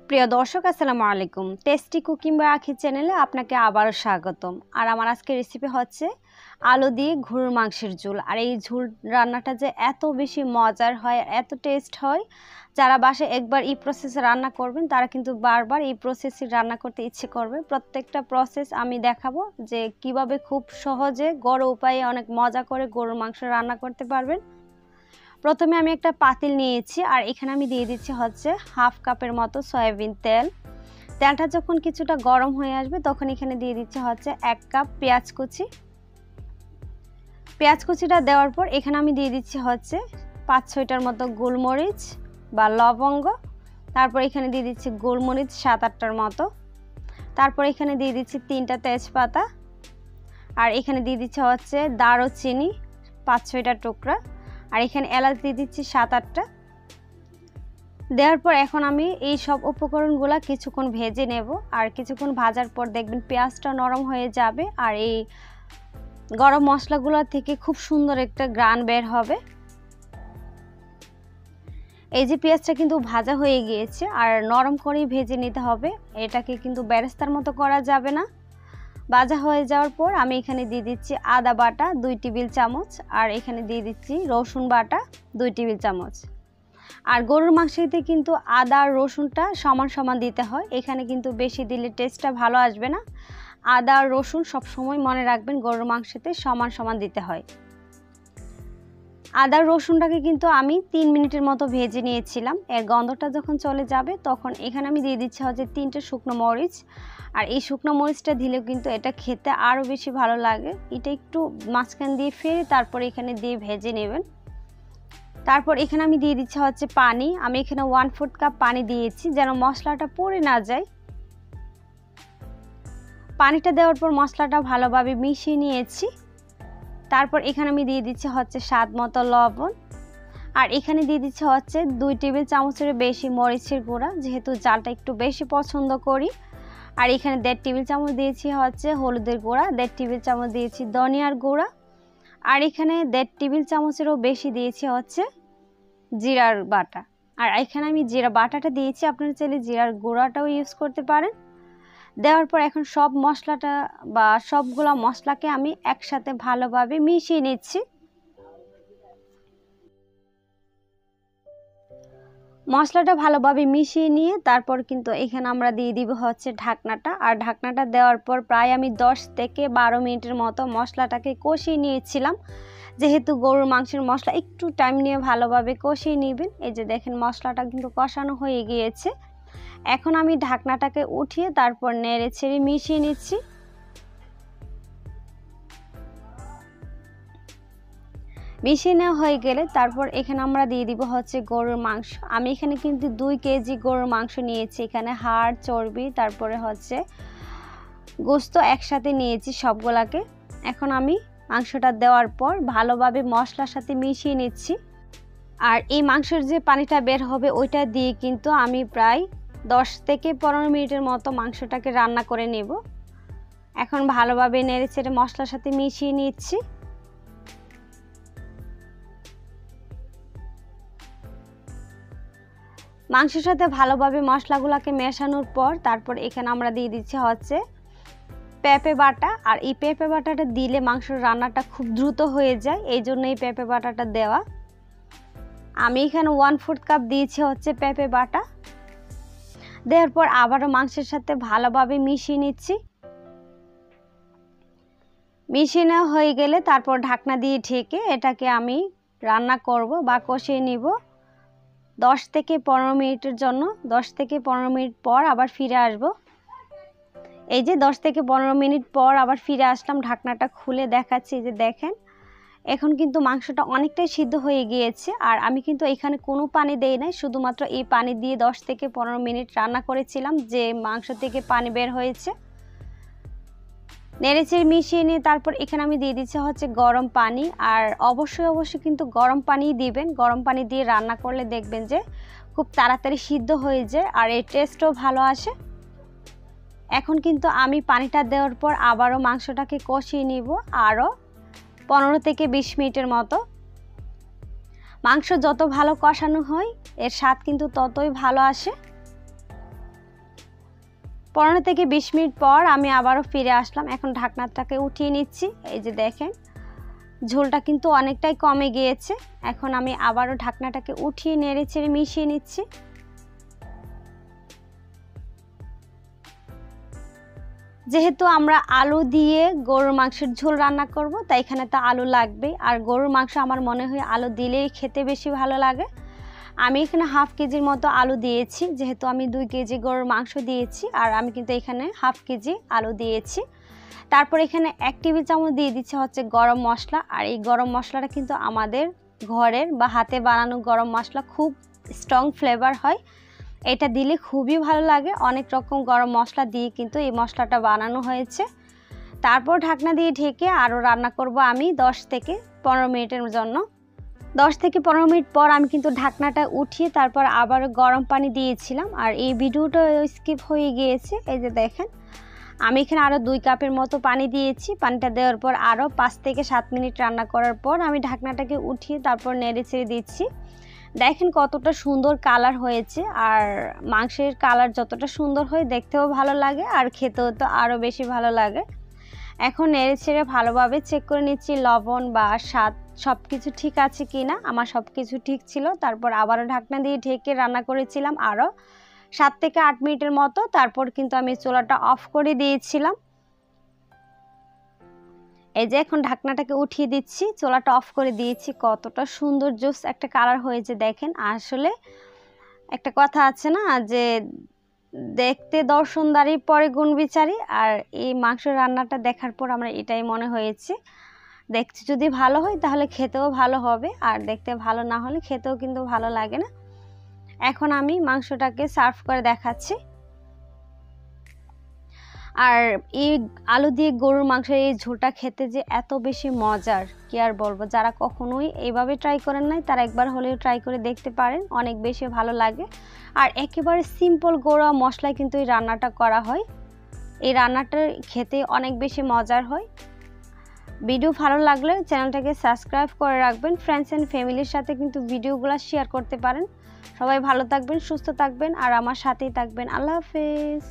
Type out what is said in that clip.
প্রিয় দর্শক আসসালামু আলাইকুম। টেস্টি কুকিং বাই আখি চ্যানেলে আপনাকে আবারও স্বাগতম। আর আমার আজকের রেসিপি হচ্ছে আলু দিয়ে গরুর মাংসের ঝোল। আর এই ঝোল রান্নাটা যে এত বেশি মজার হয়, এত টেস্ট হয়, যারা বাসায় একবার এই প্রসেসে রান্না করবেন তারা কিন্তু বারবার এই প্রসেসে রান্না করতে ইচ্ছে করবে। প্রত্যেকটা প্রসেস আমি দেখাবো যে কিভাবে খুব সহজে ঘরোয়া উপায়ে অনেক মজা করে গরুর মাংস রান্না করতে পারবেন। প্রথমে আমি একটা পাতিল নিয়েছি আর এখানে আমি দিয়ে দিচ্ছি হচ্ছে হাফ কাপের মতো সয়াবিন তেল। তেলটা যখন কিছুটা গরম হয়ে আসবে তখন এখানে দিয়ে দিচ্ছি হচ্ছে 1 কাপ পেঁয়াজ কুচি। পেঁয়াজ কুচিটা দেওয়ার পর এখানে আমি দিয়ে দিচ্ছি হচ্ছে 5-6টার মতো গোলমরিচ বা লবঙ্গ। তারপর এখানে দিয়ে দিচ্ছি গোলমরিচ 7-8টার মতো। তারপর এখানে দিয়ে দিচ্ছি 3টা তেজপাতা। আর এখানে দিয়ে দিচ্ছি হচ্ছে দারুচিনি 5-6টা টুকরা। আর এখানে এলাচ দিয়ে দিচ্ছি 7-8টা। দেওয়ার পর এখন আমি এই সব উপকরণগুলো কিছুক্ষণ ভেজে নেব। আর কিছুক্ষণ ভাজার পর দেখবেন পেঁয়াজটা নরম হয়ে যাবে আর এই গরম মশলাগুলো থেকে খুব সুন্দর একটা ঘ্রাণ বের হবে। এই যে পেঁয়াজটা কিন্তু ভাজা হয়ে গিয়েছে আর নরম করেই ভেজে নিতে হবে, এটাকে কিন্তু বেরেস্তার মতো করা যাবে না। ভাজা হয়ে যাওয়ার পর আমি এখানে দিয়ে দিচ্ছি আদা বাটা 2 টেবিল চামচ আর এখানে দিয়ে দিচ্ছি রসুন বাটা 2 টেবিল চামচ। আর গরুর মাংসতে কিন্তু আদা আর রসুনটা সমান সমান দিতে হয়, এখানে কিন্তু বেশি দিলে টেস্টটা ভালো আসবে না। আদা আর রসুন সবসময় মনে রাখবেন গরুর মাংসতে সমান সমান দিতে হয়। আদা রসুনটাকে কিন্তু আমি 3 মিনিটের মতো ভেজে নিয়েছিলাম। এর গন্ধটা যখন চলে যাবে তখন এখানে আমি দিয়ে দিচ্ছি হচ্ছে 3টে শুকনো মরিচ। আর এই শুকনো মরিচটা দিলেও কিন্তু এটা খেতে আরও বেশি ভালো লাগে। এটা একটু মাঝখান দিয়ে ফেলে তারপর এখানে দিয়ে ভেজে নেবেন। তারপর এখানে আমি দিয়ে দিচ্ছি হচ্ছে পানি। আমি এখানে 1/4 কাপ পানি দিয়েছি যেন মশলাটা পুড়ে না যায়। পানিটা দেওয়ার পর মশলাটা ভালোভাবে মিশিয়ে নিয়েছি। তারপর এখানে আমি দিয়ে দিচ্ছি হচ্ছে স্বাদ মতো লবণ। আর এখানে দিয়ে দিচ্ছি হচ্ছে 2 টেবিল চামচের বেশি মরিচের গুঁড়া, যেহেতু জালটা একটু বেশি পছন্দ করি। আর এখানে 1.5 টেবিল চামচ দিয়েছি হচ্ছে হলুদের গুঁড়া, 1.5 টেবিল চামচ দিয়েছি ধনিয়ার গুঁড়া। আর এখানে 1.5 টেবিল চামচেরও বেশি দিয়েছি হচ্ছে জিরার বাটা। আর এখানে আমি জিরা বাটাটা দিয়েছি, আপনারা চাইলে জিরার গুঁড়াটাও ইউজ করতে পারেন। দেওয়ার পর এখন সব মশলাটা বা সবগুলো মশলাকে আমি একসাথে ভালোভাবে মিশিয়ে নিচ্ছি। মশলাটা ভালোভাবে মিশিয়ে নিয়ে তারপর কিন্তু এখানে আমরা দিয়ে দিব হচ্ছে ঢাকনাটা। আর ঢাকনাটা দেওয়ার পর প্রায় আমি 10 থেকে 12 মিনিটের মতো মশলাটাকে কষিয়ে নিয়েছিলাম। যেহেতু গরুর মাংসের মশলা একটু টাইম নিয়ে ভালোভাবে কষিয়ে নেবেন। এই যে দেখেন মশলাটা কিন্তু কষানো হয়ে গিয়েছে। এখন আমি ঢাকনাটাকে উঠিয়ে তারপর নেড়ে ছেড়ে মিশিয়ে নিচ্ছি। মিশিয়ে নেওয়া হয়ে গেলে তারপর এখানে আমরা দিয়ে দিব হচ্ছে গরুর মাংস। আমি এখানে কিন্তু 2 কেজি গরুর মাংস নিয়েছি। এখানে হাড় চর্বি তারপরে হচ্ছে গোশত একসাথে নিয়েছি সবগুলাকে। এখন আমি মাংসটা দেওয়ার পর ভালোভাবে মশলার সাথে মিশিয়ে নিচ্ছি। আর এই মাংসের যে পানিটা বের হবে ওইটা দিয়ে কিন্তু আমি প্রায় 10 থেকে 15 মিনিটের মতো মাংসটাকে রান্না করে নেব। এখন ভালোভাবে নেড়েচেড়ে মশলার সাথে মিশিয়ে নিচ্ছি। মাংসের সাথে ভালোভাবে মশলাগুলোকে মেশানোর পর তারপর এখানে আমরা দিয়ে দিচ্ছি হচ্ছে পেঁপে বাটা। আর এই পেঁপে বাটাটা দিলে মাংসের রান্নাটা খুব দ্রুত হয়ে যায়, এই জন্য এই পেঁপে বাটাটা দেওয়া। আমি এখানে 1/4 কাপ দিয়েছি হচ্ছে পেঁপে বাটা। দেওয়ার পর আবারও মাংসের সাথে ভালোভাবে মিশিয়ে নিচ্ছি। মিশিয়ে নেওয়া হয়ে গেলে তারপর ঢাকনা দিয়ে ঢেকে এটাকে আমি রান্না করব বা কষিয়ে নিব 10 থেকে 15 মিনিটের জন্য। 10 থেকে 15 মিনিট পর আবার ফিরে আসব। এই যে 10 থেকে 15 মিনিট পর আবার ফিরে আসলাম, ঢাকনাটা খুলে দেখাচ্ছি। যে দেখেন এখন কিন্তু মাংসটা অনেকটাই সিদ্ধ হয়ে গিয়েছে। আর আমি কিন্তু এখানে কোনো পানি দেই নাই, শুধুমাত্র এই পানি দিয়ে 10 থেকে 15 মিনিট রান্না করেছিলাম যে মাংস থেকে পানি বের হয়েছে। নেড়েচেড়ে মিশিয়ে নিয়ে তারপর এখানে আমি দিয়ে দিচ্ছি হচ্ছে গরম পানি। আর অবশ্যই কিন্তু গরম পানি দিবেন। গরম পানি দিয়ে রান্না করলে দেখবেন যে খুব তাড়াতাড়ি সিদ্ধ হয়ে যায় আর এর টেস্টও ভালো আসে। এখন কিন্তু আমি পানিটা দেওয়ার পর আবারও মাংসটাকে কষিয়ে নিব আরও 15 থেকে 20 মিনিটের মতো। মাংস যত ভালো কষানো হয় এর স্বাদ কিন্তু ততই ভালো আসে। 15 থেকে 20 মিনিট পর আমি আবারও ফিরে আসলাম। এখন ঢাকনাটাকে উঠিয়ে নিচ্ছি। এই যে দেখেন ঝোলটা কিন্তু অনেকটাই কমে গিয়েছে। এখন আমি আবারও ঢাকনাটাকে উঠিয়ে নেড়ে চেড়ে মিশিয়ে নিচ্ছি। যেহেতু আমরা আলু দিয়ে গরুর মাংসের ঝোল রান্না করব, তাই এখানে তো আলু লাগবেই। আর গরুর মাংস আমার মনে হয় আলু দিলেই খেতে বেশি ভালো লাগে। আমি এখানে হাফ কেজির মতো আলু দিয়েছি, যেহেতু আমি 2 কেজি গরুর মাংস দিয়েছি। আর আমি কিন্তু এখানে হাফ কেজি আলু দিয়েছি। তারপর এখানে 1 টেবিল চামচ দিয়ে দিচ্ছে হচ্ছে গরম মশলা। আর এই গরম মশলাটা কিন্তু আমাদের ঘরের বা হাতে বানানো গরম মশলা, খুব স্ট্রং ফ্লেভার হয়। এটা দিলে খুবই ভালো লাগে। অনেক রকম গরম মশলা দিয়ে কিন্তু এই মশলাটা বানানো হয়েছে। তারপর ঢাকনা দিয়ে ঢেকে আরও রান্না করব আমি 10 থেকে 15 মিনিটের জন্য। 10 থেকে 15 মিনিট পর আমি কিন্তু ঢাকনাটা উঠিয়ে তারপর আবার গরম পানি দিয়েছিলাম। আর এই ভিডিওটা স্কিপ হয়ে গিয়েছে। এই যে দেখেন আমি এখানে আরও 2 কাপের মতো পানি দিয়েছি। পানিটা দেওয়ার পর আরও 5 থেকে 7 মিনিট রান্না করার পর আমি ঢাকনাটাকে উঠিয়ে তারপর নেড়ে ছেড়ে দিচ্ছি। দেখেন কতটা সুন্দর কালার হয়েছে। আর মাংসের কালার যতটা সুন্দর হয় দেখতেও ভালো লাগে আর খেতেও তো আরও বেশি ভালো লাগে। এখন নেড়ে ছেড়ে ভালোভাবে চেক করে নিচ্ছি লবণ বা স্বাদ সব কিছু ঠিক আছে কি না। আমার সব কিছু ঠিক ছিল। তারপর আবারও ঢাকনা দিয়ে ঢেকে রান্না করেছিলাম আরও 7 থেকে 8 মিনিটের মতো। তারপর কিন্তু আমি চুলাটা অফ করে দিয়েছিলাম। এই যে এখন ঢাকনাটাকে উঠিয়ে দিচ্ছি, চুলাটা অফ করে দিয়েছি। কতটা সুন্দর জুস একটা কালার হয়েছে দেখেন। আসলে একটা কথা আছে না যে দেখতে দর্শনদারি পরে গুণ বিচারি। আর এই মাংস রান্নাটা দেখার পর আমার এটাই মনে হয়েছে, দেখতে যদি ভালো হয় তাহলে খেতেও ভালো হবে, আর দেখতে ভালো না হলে খেতেও কিন্তু ভালো লাগে না। এখন আমি মাংসটাকে সার্ভ করে দেখাচ্ছি। আর এই আলু দিয়ে গরুর মাংসের এই ঝোলটা খেতে যে এত বেশি মজার কি আর বলবো। যারা কখনোই এইভাবে ট্রাই করেন নাই তারা একবার হলেও ট্রাই করে দেখতে পারেন, অনেক বেশি ভালো লাগে। আর একেবারে সিম্পল ঘরোয়া মশলায় কিন্তু এই রান্নাটা করা হয়। এই রান্নাটা খেতে অনেক বেশি মজার হয়। ভিডিও ভালো লাগলে চ্যানেলটাকে সাবস্ক্রাইব করে রাখবেন। ফ্রেন্ডস অ্যান্ড ফ্যামিলির সাথে কিন্তু ভিডিওগুলো শেয়ার করতে পারেন। সবাই ভালো থাকবেন, সুস্থ থাকবেন আর আমার সাথেই থাকবেন। আল্লাহ হাফেজ।